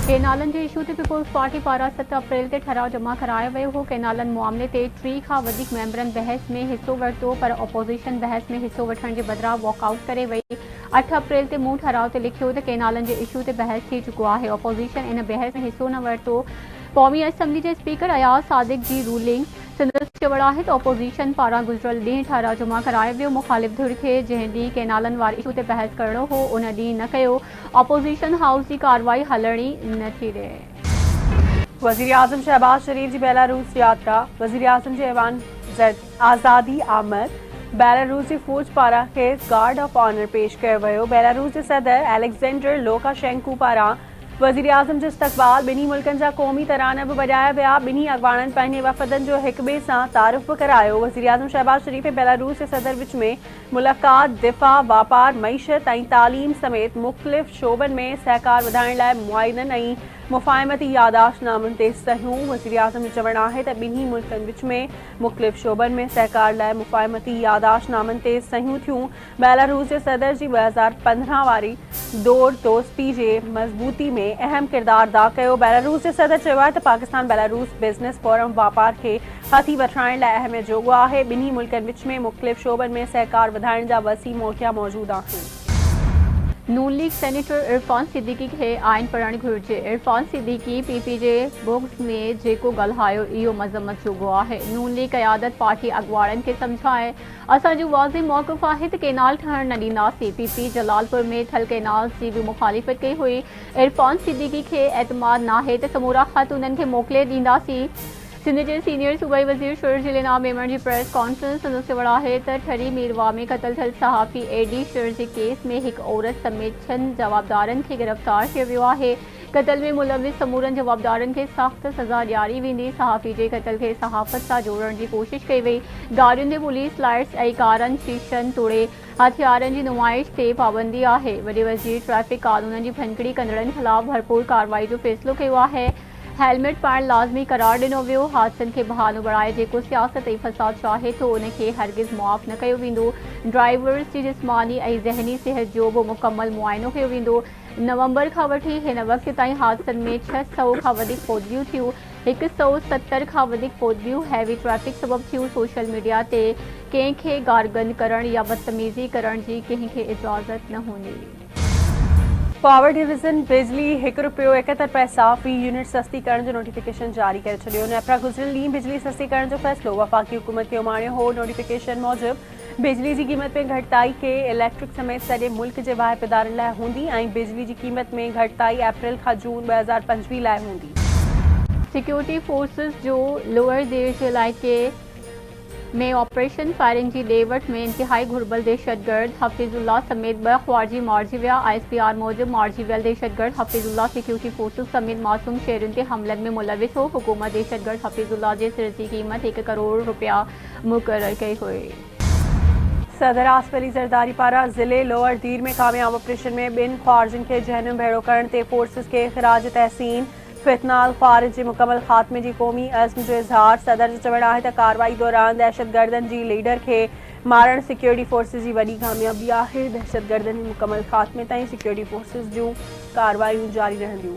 केनालन जे issue ते people's party पारां 7 अप्रैल ते ठराव जमा करायो वियो हो। केनालन मामले ते 3 खां वधीक मेंबरनि बहस में हिस्सो वरितो, पर अपोज़िशन बहस में हिस्सो वठण जे बदिरां वॉकआउट करे वई। 8 अप्रैल ते मूं ठराव ते लिखियो त केनालन जे इशू ते बहस थी चुको आहे। अपोज़िशन इन बहस में हिस्सो न वरितो। क़ौमी असम्बली जे स्पीकर अयाज़ सादिक जी रूलिंग संदसि चवण आहे त अपोज़िशन पारां गुज़िरियल ॾींहुं ठराव जमा करायो वियो। मुख़ालिफ़ धुर खे जंहिं ॾींहुं केनालन वारे इशू ते बहस करणो हो उन ॾींहुं न कयो। अपोज़िशन हाउस जी कार्रवाई हलणी न थी ॾे। वज़ीर आज़म शहबाज शरीफ जी बेलारूस यात्रा। वज़ीर आज़म जे ऐवान आज़ादी आमद बेलारूस जी फ़ौज पारां खेसि गार्ड ऑफ ऑनर पेश कयो वियो। बेलारूस जे सदर एलेक्जेंडर लुकाशेंको पारां वज़ीर आज़म जो इस्तक़बाल। ॿिन्ही मुल्कनि जा क़ौमी तराना बि वॼाया विया। ॿिन्ही अॻवाननि पंहिंजे वफ़दनि जो हिक ॿिए सां तारुफ़ बि करायो। वज़ीर आज़म शहबाज शरीफ़ ऐं बेलारूस जे सदर विच में मुलाक़ात दिफ़ा, वापार, मईशत ऐं तालीम समेत मुख़्तलिफ़ शोबनि में सहकार वधाइण लाइ मुआहिदनि ऐं मुफ़ाहिमती यादाश्तनामनि ते सहियूं। वज़ीर आज़म जो चवणु आहे त ॿिन्ही मुल्कनि विच में मुख़्तलिफ़ शोबनि में सहकार लाइ मुफ़ाहिमती यादाश्तनामनि ते सहियूं थियूं। बेलारूस जे सदर जी 2015 वारी दौर दोस्ती जे मज़बूती में अहम किरदारु अदा कयो। बेलारूस जे सदर चयो आहे त पाकिस्तान बेलारूस बिज़नेस फोरम वापार खे हथी वठाइण लाइ अहमियत जोॻो आहे। ॿिन्ही मुल्कनि विच में मुख़्तलिफ़ शोबनि में सहकार वधाइण जा वसीउ मौक़िया मौजूदु आहिनि। नून लीग सेनेटर इरफान सिद्दीकी खे आइन पढ़णु घुरिजे। इरफान सिद्दीकी पीपी जे बुक्स में जेको ॻाल्हायो इहो मज़म्मत जोॻो आहे। नून लीग क़यादत पार्टी अॻुवाणनि खे सम्झाए असांजो वाज़े मौक़िफ़ आहे त केनाल ठहण न ॾींदासीं। पीपी जलालपुर में थल केनाल जी बि मुख़ालिफ़त कई हुई। इरफान सिद्दीकी खे एतमाद नाहे त समूरा ख़त उन्हनि खे मोकिले ॾींदासीं। सिंध जे सीनियर सूबाई वज़ीर शुर जिलेना मेमण जी प्रेस कॉन्फ्रेंस संदसि चवणु आहे त ठरी मीरवा में क़तल थियल सहाफ़ी एडी शुर जे केस में हिकु औरत समेत 6 जवाबदारनि खे गिरफ़्तार कयो वियो आहे। क़तल में मुलविस समूरनि जवाबदारनि खे सख़्त सज़ा ॾियारी वेंदी। सहाफ़ी जे क़तल खे सहाफ़त सां जोड़ण जी कोशिश कई वई। गाॾियुनि ते पुलिस लाइट्स ऐं कारनि शीशनि तोड़े हथियारनि जी नुमाइश ते पाबंदी आहे। वॾे वज़ीर ट्रैफ़िक क़ानूननि जी भञकिड़ी कंदड़नि ख़िलाफ़ भरपूर कार्रवाई जो फ़ैसिलो कयो आहे। हेलमेट पाइण लाज़मी करार ॾिनो वियो। हादसनि खे बहानो बणाए जेको सियासत ऐं फ़साद चाहे थो उन खे हरगिज़ मुआफ़ न कयो वेंदो। ड्राइवर्स जी जिस्मानी ऐं ज़हनी सिहत जो बि मुकमल मुआइनो कयो वेंदो। नवंबर खां वठी हिन वक़्त ताईं हादसनि में 600 खां वधीक फौतगियूं थियूं। 170 खां वधीक फौतगियूं हैवी ट्रैफ़िक सबबु थियूं। सोशल मीडिया ते कंहिंखे गारगन करण या बदतमीज़ी करण जी कंहिंखे इजाज़त न हूंदी। पावर डिवीज़न बिजली ₹1.71 फ़ी यूनिट सस्ती करण जो नोटिफिकेशन जारी करे छॾियो। नेपरा गुज़िरियल ॾींहुं बिजली सस्ती करण जो फ़ैसिलो वफ़ाक़ी हुकूमत खे उमाणियो हो। नोटिफिकेशन मूजिबि बिजली जी क़ीमत में घटिताई के इलेक्ट्रिक समेत सॼे मुल्क जे वाहिपेदारनि लाइ हूंदी ऐं बिजली जी क़ीमत में घटिताई अप्रैल खां जून 2025 लाइ हूंदी। सिक्योरिटी फोर्सिस जो लोअर देर जे इलाइक़े में ऑपरेशन फायरिंग जी ॾे-वठि में इंतिहाई घुर्बल दहशतगर्द हफ़ीज़ुल्लाह समेत 2 ख़्वारिजी मारिजी विया। ISPR मूजिबि मारिजी वियल दहशतगर्द हफ़ीज़ुल्लाह सिक्योरिटी फोर्सिस समेत मासूम शहरियुनि ते हमलनि में मुलविस हो। हुकूमत दहशतगर्द हफ़ीज़ुल्लाह जे सिर जी क़ीमत ₹1 करोड़ मुक़ररु कई हुई। सदर आसिफ अली ज़रदारी पारां ज़िले लोअर दीर में कामयाब ऑपरेशन में 2 ख़्वारिजनि खे जहन्नुम भेड़ो करण ते फोर्सिस के ख़िराज तहसीन। फितनाल ख़्वारिज जे मुकमल ख़ात्मे जी क़ौमी अज़्म जो इज़हार। सदर जो चवणु आहे त कार्रवाई दौरान दहशतगर्दनि जी लीडर खे मारण सिक्योरिटी फोर्सिस जी वॾी कामयाबी आहे। दहशतगर्दनि जे मुकमल ख़ात्मे ताईं सिक्योरिटी फोर्सिस जूं कार्रवायूं जारी रहंदियूं।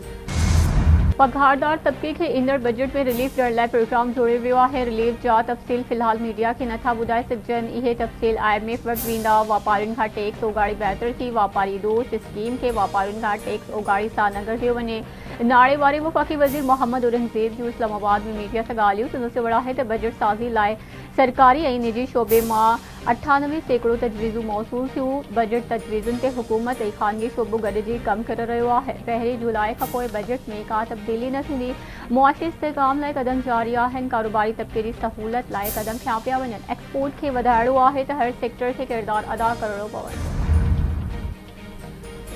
पघारदार तबके खे ईंदड़ बजट में रिलीफ ॾियण लाइ प्रोग्राम जोड़ियो वियो आहे। रिलीफ जा तफ़सील फ़िलहाल मीडिया खे नथा ॿुधाए सघजनि। इहे तफ़सील IMF वटि वेंदा। वापारियुनि खां टैक्स ओगाड़ी बहितर थी। वापारी दोस्त स्कीम खे वापारियुनि खां टैक्स ओगाड़ी सां न ॻंढियो वञे। नाणे वारे वफ़ाक़ी वज़ीर मोहम्मद औरंगज़ेब जूं इस्लामाबाद में मीडिया सां ॻाल्हियूं। संदसि चवणु आहे त बजट साज़ी लाइ सरकारी ऐं निजी शोबे मां 98% तजवीज़ूं मौसूल थियूं। बजट तजवीज़ुनि ते हुकूमत ऐं ख़ानगी शोबो गॾिजी कमु करे रहियो आहे। 1 जुलाई खां पोइ बजट में का तब्दीली न थींदी। मुआशी इस्तेहकाम लाइ क़दम जारी आहिनि। कारोबारी तबके जी सहूलत लाइ क़दम खयां पिया वञनि। एक्सपोर्ट खे वधाइणो आहे त हर सेक्टर खे किरदारु अदा करणो पवंदो।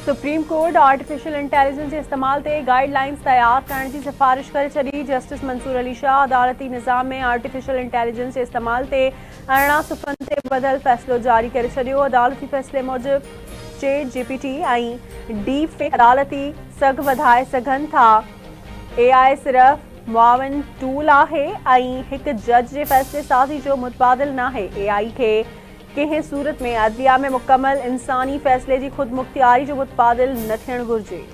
सुप्रीम कोर्ट आर्टिफिशियल इंटेलिजेंस जे इस्तेमाल ते गाइडलाइंस तयारु करण जी सिफ़ारिश करे छॾी। जस्टिस मंसूर अली शाह अदालती निज़ाम में आर्टिफिशियल इंटेलिजेंस जे इस्तेमाल ते 18 सुफ़्हनि ते बदल फ़ैसिलो जारी करे छॾियो। अदालती फ़ैसिले मूजिबि ChatGPT ऐं डीप फेक अदालती सघ वधाए सघनि था। AI सिर्फ़ मुआविन टूल आहे ऐं हिकु जज जे फ़ैसिले साज़ी जो मुतबादिल नाहे। AI खे कंहिं सूरत में अदलिया में मुकमल इंसानी फ़ैसिले जी ख़ुदमुख्तियारी जो मुतबादिल न थियणु घुरिजे।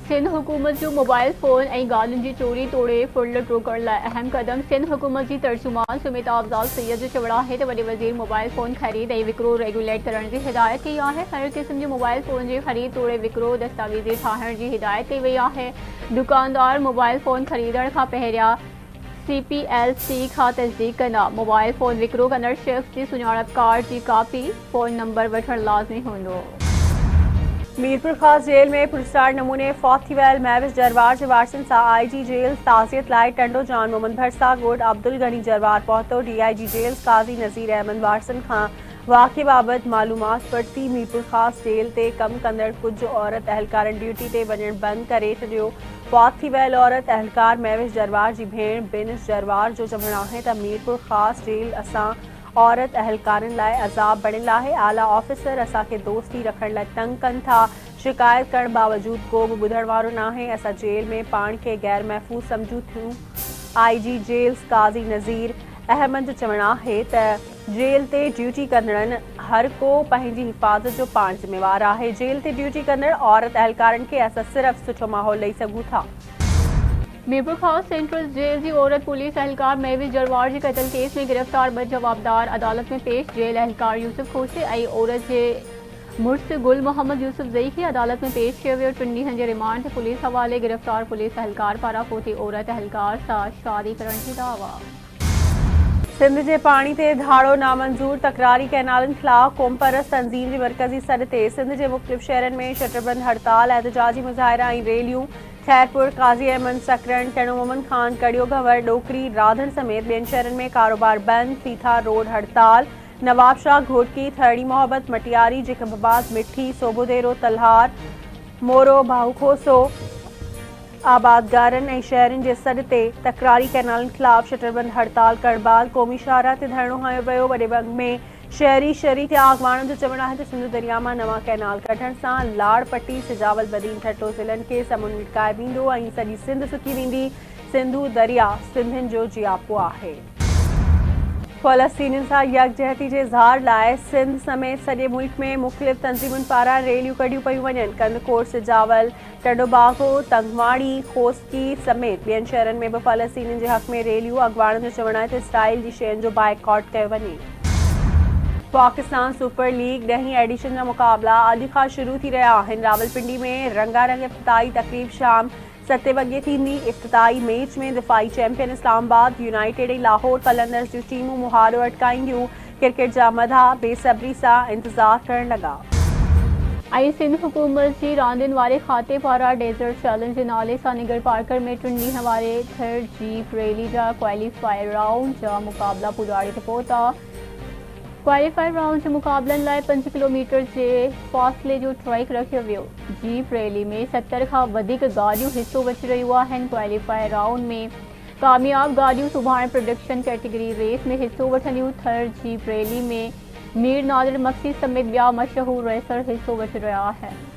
सिंध हुकूमत जो मोबाइल फ़ोन ऐं गाॾियुनि जी चोरी तोड़े फुड़लट रोकण लाइ अहम क़दम। सिंध हुकूमत जी तर्जुमान सुमित अफ़ज़ाल सैयद जो चवणु आहे त वॾे वज़ीर मोबाइल फ़ोन ख़रीद ऐं विकिरो रेगुलेट करण जी हिदायत कई आहे। हर क़िस्म जे मोबाइल फ़ोन जे ख़रीद तोड़े विकिरो दस्तावेज़ी ठाहिण जी हिदायत कई वई आहे। दुकानदार मोबाइल फ़ोन ख़रीदण खां पहिरियां CPLC खां तस्दीक कंदा। मोबाइल फ़ोन विकिरो कंदड़ शख़्स जी सुञाणप कार्ड जी कापी फ़ोन नंबर वठणु लाज़मी हूंदो। मीरपुर खास जेल में पुरस्कार नमूने फौत थी वियल महविश जरवार जे वारसनि सां IG जेल ताज़ियत लाइ टंडो जान मोहम्मद भरसा ॻोठ अब्दुल गनी जरवार पहुतो। DIG जेल काज़ी नज़ीर अहमद वारसनि खां वाक़े बाबति मालूमात वरिती। मीरपुर खास जेल ते कम कंदड़ कुझु औरत अहलकारनि ड्यूटी ते वञणु बंदि करे छॾियो। फौत थी वियल औरत अहलकार महविश जरवार जी भेण बिनिस जरवार जो चवणु आहे त मीरपुर खास जेल असां औरत अहलकारनि लाइ अज़ाब बणियल आहे। आला ऑफिसर असांखे दोस्ती रखण लाइ तंग कनि था। शिकायत करण बावजूद को बि ॿुधण वारो नाहे। असां जेल में पाण खे गैर महफ़ूज़ सम्झूं थियूं। IG जेल काज़ी नज़ीर अहमद जो चवणु आहे त जेल ते ड्यूटी कंदड़नि हर को पंहिंजी हिफ़ाज़त जो पाण ज़िम्मेवार आहे। जेल ते ड्यूटी कंदड़ औरत अहलकारनि खे असां सिर्फ़ सुठो माहौल ॾेई सघूं था। मीरपुर खास सेंट्रल जेल जी औरत पुलिस अहलकार महविश जरवार जे क़त्ल केस में गिरफ़्तार ॿ जवाबदार अदालत में पेश। जेल अहलकार यूसुफ खोसे ऐं औरत जे मुड़ुस गुल मोहम्मद यूसुफ ज़ई खे अदालत में पेश कियो वियो। 3 ॾींहनि जे रिमांड ते पुलिस हवाले। गिरफ़्तार पुलिस अहलकार पारां फोती औरत अहलकार सां शादी करण जी दावा। सिंध जे पाणी ते धाड़ो नामंज़ूर तकरारी कैनालनि ख़िलाफ़ क़ौम परस्त तंज़ीम जी मरकज़ी सॾ ते सिंध जे मुख़्तलिफ़ शहरनि में शटरबंद हड़ताल एहतजाजी मुज़ाहिरा ऐं रैलियूं। खैरपुर काज़ी अहमद सकरन टणो मोमन खान कड़ियो गंवर डोकरी राधन समेत ॿियनि शहरनि में कारोबार बंदि। फीथा रोड हड़ताल। नवाबशाह घोटकी थरड़ी मोहब्बत मटियारी जिकबाबाद मिठी सोबोदेरो तलहार मोरो भाऊखोसो आबादगारनि ऐं शहरनि जे सॾ ते तकरारी कैनालनि ख़िलाफ़ शटरबंद हड़ताल कड़बाल क़ौमी शाहराह ते धरणो हयो वियो। वॾे बंग में शहरी शरीक अॻवाननि जो चवणु आहे त सिंधु दरिया मां नवां कैनाल कढण सां लाड़ पट्टी सिजावल बदीन ठट्टो ज़िलनि खे समुंड मिटकाए वेंदो ऐं सॼी सिंध सुकी वेंदी। सिंधु दरिया सिंधियुनि जो जियापो आहे। फ़लस्तीनियुनि सां यकजहती जे इज़हार लाइ सिंध समेत सॼे मुल्क में मुख़्तलिफ़ तंज़ीमुनि पारां रैलियूं कढियूं पियूं वञनि। कंदकोट सिजावल टंडोबागो तंगवाड़ी खोसकी समेत ॿियनि शहरनि में बि फ़लस्तीनियुनि जे हक़ में रैलियूं। अॻवाननि जो चवणु आहे त इसराइल जी शयुनि जो बाइकॉट कयो वञे। पाकिस्तान सुपर लीग 10हीं एडिशन जा मुक़ाबला अॼु खां शुरू थी रहिया आहिनि। रावलपिंडी में रंगारंग इफ़्तिताही तक़रीब शाम 7 वॻे थींदी। इफ़्तिताही मैच में दिफ़ाई चैंपियन इस्लामाबाद यूनाइटेड ऐं लाहौर कलंदर्स जूं टीमूं मुहारो अटकाईंदियूं। क्रिकेट जा मधा बेसब्री सां इंतज़ार करण लॻा। ऐं सिंध हुकूमत जी रांदियुनि वारे खाते पारां डेज़र्ट चैलेंज जे नाले सां निगर पार्कर में 3 ॾींहं वारे थर्ड जीप रैली जा क्वालीफायर राउंड जा मुक़ाबला पुॼाड़े ते पहुता। क्वालीफायर राउंड जे मुक़ाबलनि लाइ 5 किलोमीटर जे फ़ासिले जो ट्रैक रखियो वियो। जीप रैली में 70 खां वधीक गाॾियूं हिसो वठी रहियूं आहिनि। क्वालीफायर राउंड में कामयाब गाॾियूं सुभाणे प्रोडक्शन कैटेगरी रेस में हिसो वठंदियूं। थर्ड जीप रैली में मीर नादिर मक्सी समेत ॿिया मशहूर रेसर हिसो वठी रहिया आहिनि।